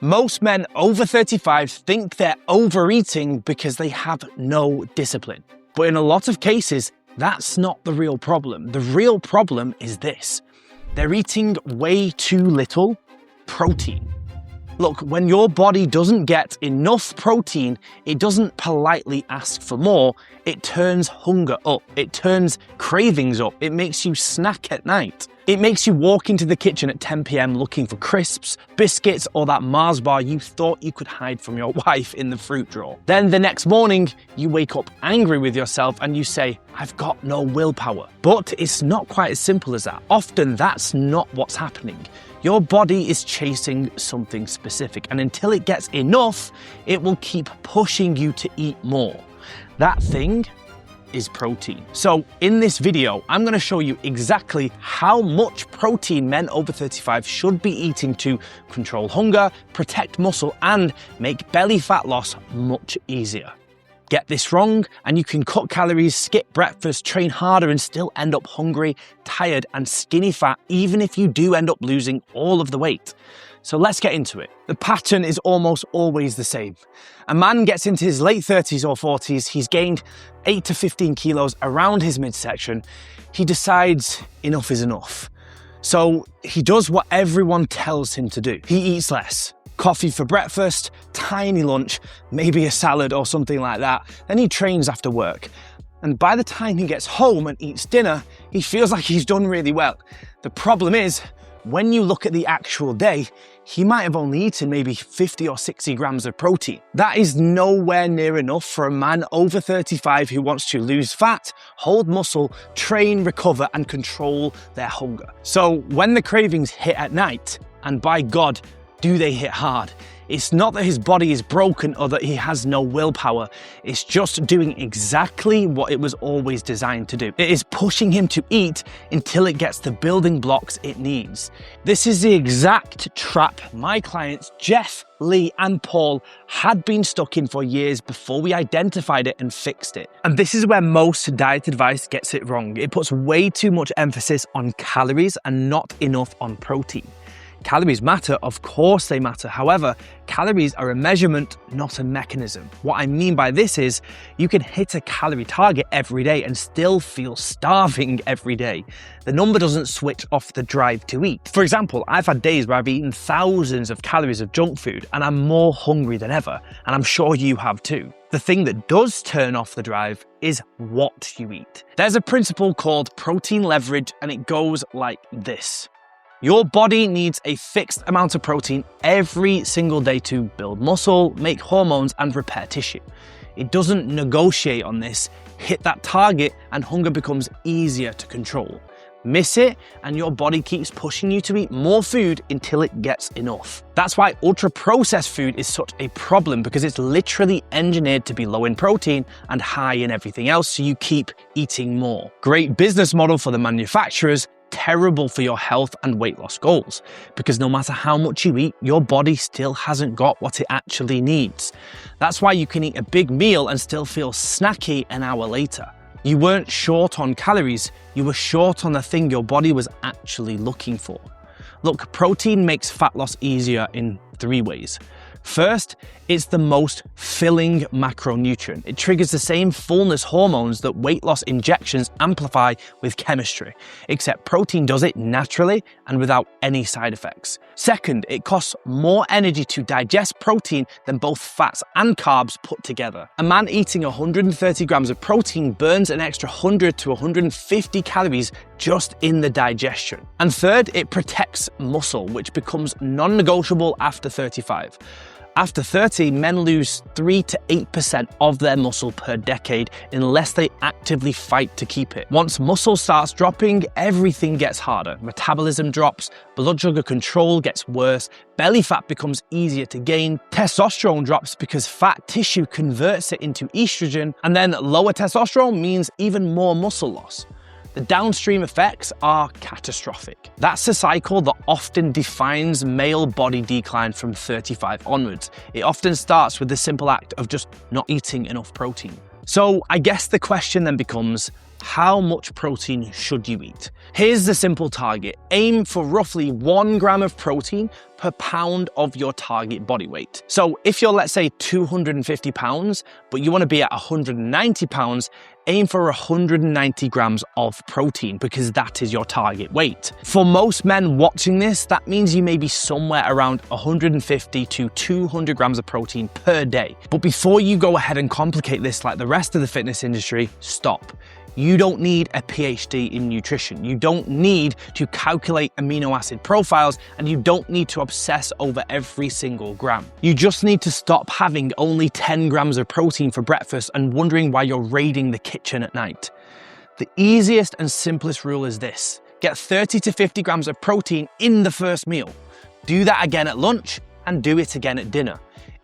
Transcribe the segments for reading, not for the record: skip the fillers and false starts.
Most men over 35 think they're overeating because they have no discipline. But in a lot of cases, that's not the real problem. The real problem is this: they're eating way too little protein. Look, when your body doesn't get enough protein, it doesn't politely ask for more, it turns hunger up, it turns cravings up, it makes you snack at night. It makes you walk into the kitchen at 10 p.m. looking for crisps, biscuits, or that Mars bar you thought you could hide from your wife in the fruit drawer. Then the next morning, you wake up angry with yourself and you say, "I've got no willpower." But it's not quite as simple as that. Often that's not what's happening. Your body is chasing something specific, and until it gets enough, it will keep pushing you to eat more. That thing is protein. So in this video, I'm going to show you exactly how much protein men over 35 should be eating to control hunger, protect muscle, and make belly fat loss much easier. Get this wrong and you can cut calories, skip breakfast, train harder, and still end up hungry, tired, and skinny fat, even if you do end up losing all of the weight. So let's get into it. The pattern is almost always the same. A man gets into his late 30s or 40s, he's gained 8 to 15 kilos around his midsection. He decides enough is enough. So he does what everyone tells him to do. He eats less. Coffee for breakfast, tiny lunch, maybe a salad or something like that. Then he trains after work. And by the time he gets home and eats dinner, he feels like he's done really well. The problem is, when you look at the actual day, he might have only eaten maybe 50 or 60 grams of protein. That is nowhere near enough for a man over 35 who wants to lose fat, hold muscle, train, recover, and control their hunger. So when the cravings hit at night, and by God, do they hit hard? It's not that his body is broken or that he has no willpower. It's just doing exactly what it was always designed to do. It is pushing him to eat until it gets the building blocks it needs. This is the exact trap my clients Jeff, Lee, and Paul had been stuck in for years before we identified it and fixed it. And this is where most diet advice gets it wrong. It puts way too much emphasis on calories and not enough on protein. Calories matter, of course they matter. However, calories are a measurement, not a mechanism. What I mean by this is, you can hit a calorie target every day and still feel starving every day. The number doesn't switch off the drive to eat. For example, I've had days where I've eaten thousands of calories of junk food and I'm more hungry than ever, and I'm sure you have too. The thing that does turn off the drive is what you eat. There's a principle called protein leverage, and it goes like this. Your body needs a fixed amount of protein every single day to build muscle, make hormones, and repair tissue. It doesn't negotiate on this. Hit that target and hunger becomes easier to control. Miss it and your body keeps pushing you to eat more food until it gets enough. That's why ultra-processed food is such a problem, because it's literally engineered to be low in protein and high in everything else, so you keep eating more. Great business model for the manufacturers, terrible for your health and weight loss goals, because no matter how much you eat, your body still hasn't got what it actually needs. That's why you can eat a big meal and still feel snacky an hour later. You weren't short on calories, you were short on the thing your body was actually looking for. Look, protein makes fat loss easier in 3 ways. First, it's the most filling macronutrient. It triggers the same fullness hormones that weight loss injections amplify with chemistry, except protein does it naturally and without any side effects. Second, it costs more energy to digest protein than both fats and carbs put together. A man eating 130 grams of protein burns an extra 100 to 150 calories just in the digestion. And third, it protects muscle, which becomes non-negotiable after 35. After 30, men lose 3 to 8% of their muscle per decade unless they actively fight to keep it. Once muscle starts dropping, everything gets harder. Metabolism drops, blood sugar control gets worse, belly fat becomes easier to gain, testosterone drops because fat tissue converts it into estrogen, and then lower testosterone means even more muscle loss. The downstream effects are catastrophic. That's a cycle that often defines male body decline from 35 onwards. It often starts with the simple act of just not eating enough protein. So I guess the question then becomes, how much protein should you eat? Here's the simple target. Aim for roughly 1 gram of protein per pound of your target body weight. So if you're, let's say, 250 pounds, but you want to be at 190 pounds, aim for 190 grams of protein because that is your target weight. For most men watching this, that means you may be somewhere around 150 to 200 grams of protein per day. But before you go ahead and complicate this like the rest of the fitness industry, stop. You don't need a PhD in nutrition. You don't need to calculate amino acid profiles, and you don't need to obsess over every single gram. You just need to stop having only 10 grams of protein for breakfast and wondering why you're raiding the kitchen at night. The easiest and simplest rule is this: get 30 to 50 grams of protein in the first meal. Do that again at lunch and do it again at dinner.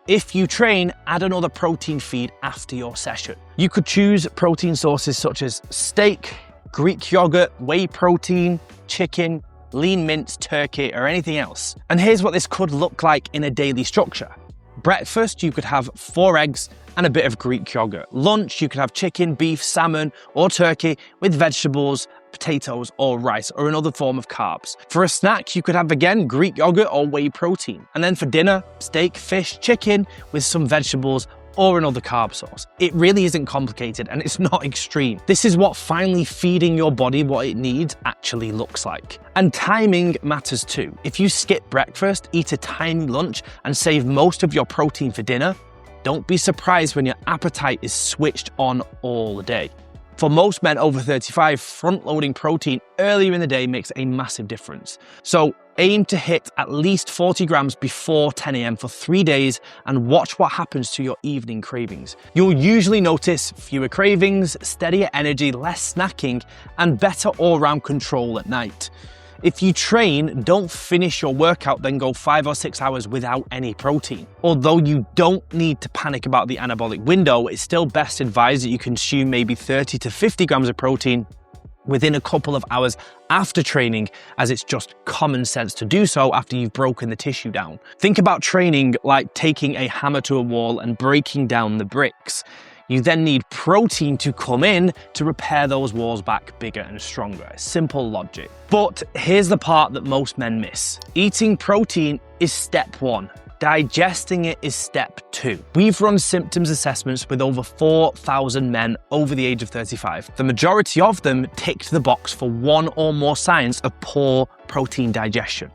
If you train, add another protein feed after your session. You could choose protein sources such as steak, Greek yogurt, whey protein, chicken, lean mince, turkey, or anything else. And here's what this could look like in a daily structure. Breakfast, you could have 4 eggs and a bit of Greek yogurt. Lunch, you could have chicken, beef, salmon, or turkey with vegetables, potatoes, or rice, or another form of carbs. For a snack, you could have, again, Greek yogurt or whey protein. And then for dinner, steak, fish, chicken with some vegetables or another carb source. It really isn't complicated and it's not extreme. This is what finally feeding your body what it needs actually looks like. And timing matters too. If you skip breakfast, eat a tiny lunch, and save most of your protein for dinner, don't be surprised when your appetite is switched on all day. For most men over 35, front-loading protein earlier in the day makes a massive difference. So aim to hit at least 40 grams before 10 a.m. for 3 days and watch what happens to your evening cravings. You'll usually notice fewer cravings, steadier energy, less snacking, and better all-round control at night. If you train, don't finish your workout, then go 5 or 6 hours without any protein. Although you don't need to panic about the anabolic window, it's still best advised that you consume maybe 30 to 50 grams of protein within a couple of hours after training, as it's just common sense to do so after you've broken the tissue down. Think about training like taking a hammer to a wall and breaking down the bricks. You then need protein to come in to repair those walls back bigger and stronger. Simple logic. But here's the part that most men miss. Eating protein is step 1. Digesting it is step 2. We've run symptoms assessments with over 4,000 men over the age of 35. The majority of them ticked the box for one or more signs of poor protein digestion.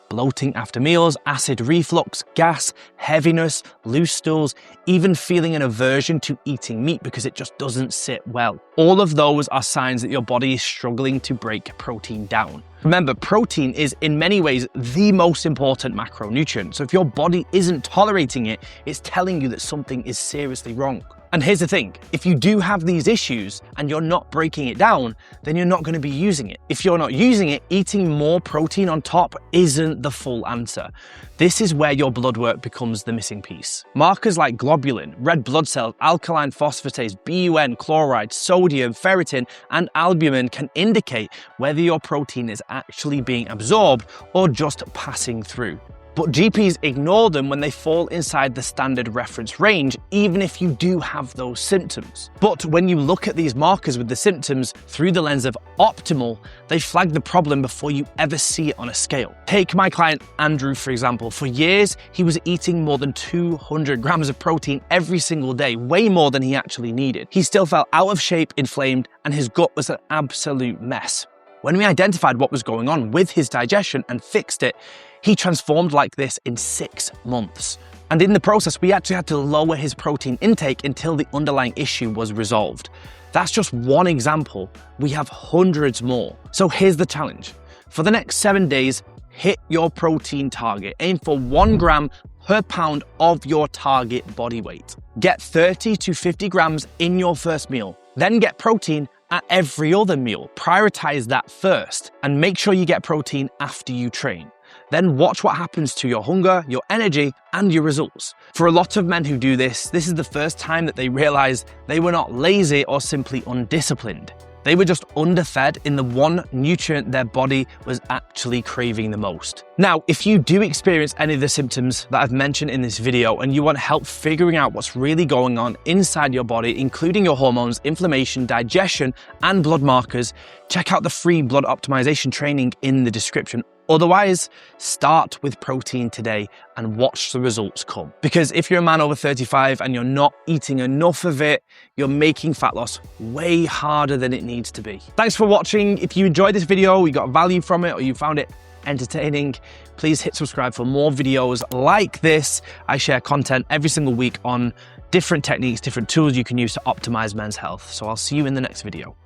Bloating after meals, acid reflux, gas, heaviness, loose stools, even feeling an aversion to eating meat because it just doesn't sit well. All of those are signs that your body is struggling to break protein down. Remember, protein is in many ways the most important macronutrient. So if your body isn't tolerating it, it's telling you that something is seriously wrong. And here's the thing, if you do have these issues and you're not breaking it down, then you're not going to be using it. If you're not using it, eating more protein on top isn't the full answer. This is where your blood work becomes the missing piece. Markers like globulin, red blood cells, alkaline phosphatase, BUN, chloride, sodium, ferritin, and albumin can indicate whether your protein is actually being absorbed or just passing through. But GPs ignore them when they fall inside the standard reference range, even if you do have those symptoms. But when you look at these markers with the symptoms through the lens of optimal, they flag the problem before you ever see it on a scale. Take my client Andrew, for example. For years, he was eating more than 200 grams of protein every single day, way more than he actually needed. He still felt out of shape, inflamed, and his gut was an absolute mess. When we identified what was going on with his digestion and fixed it, he transformed like this in 6 months. And in the process, we actually had to lower his protein intake until the underlying issue was resolved. That's just one example. We have hundreds more. So here's the challenge. For the next 7 days, hit your protein target. Aim for 1 gram per pound of your target body weight. Get 30 to 50 grams in your first meal. Then get protein at every other meal. Prioritize that first and make sure you get protein after you train. Then watch what happens to your hunger, your energy, and your results. For a lot of men who do this is the first time that they realize they were not lazy or simply undisciplined. They were just underfed in the one nutrient their body was actually craving the most. Now, if you do experience any of the symptoms that I've mentioned in this video and you want help figuring out what's really going on inside your body, including your hormones, inflammation, digestion, and blood markers, check out the free blood optimization training in the description. Otherwise, start with protein today and watch the results come. Because if you're a man over 35 and you're not eating enough of it, you're making fat loss way harder than it needs to be. Thanks for watching. If you enjoyed this video, you got value from it, or you found it entertaining, please hit subscribe for more videos like this. I share content every single week on different techniques, different tools you can use to optimize men's health. So I'll see you in the next video.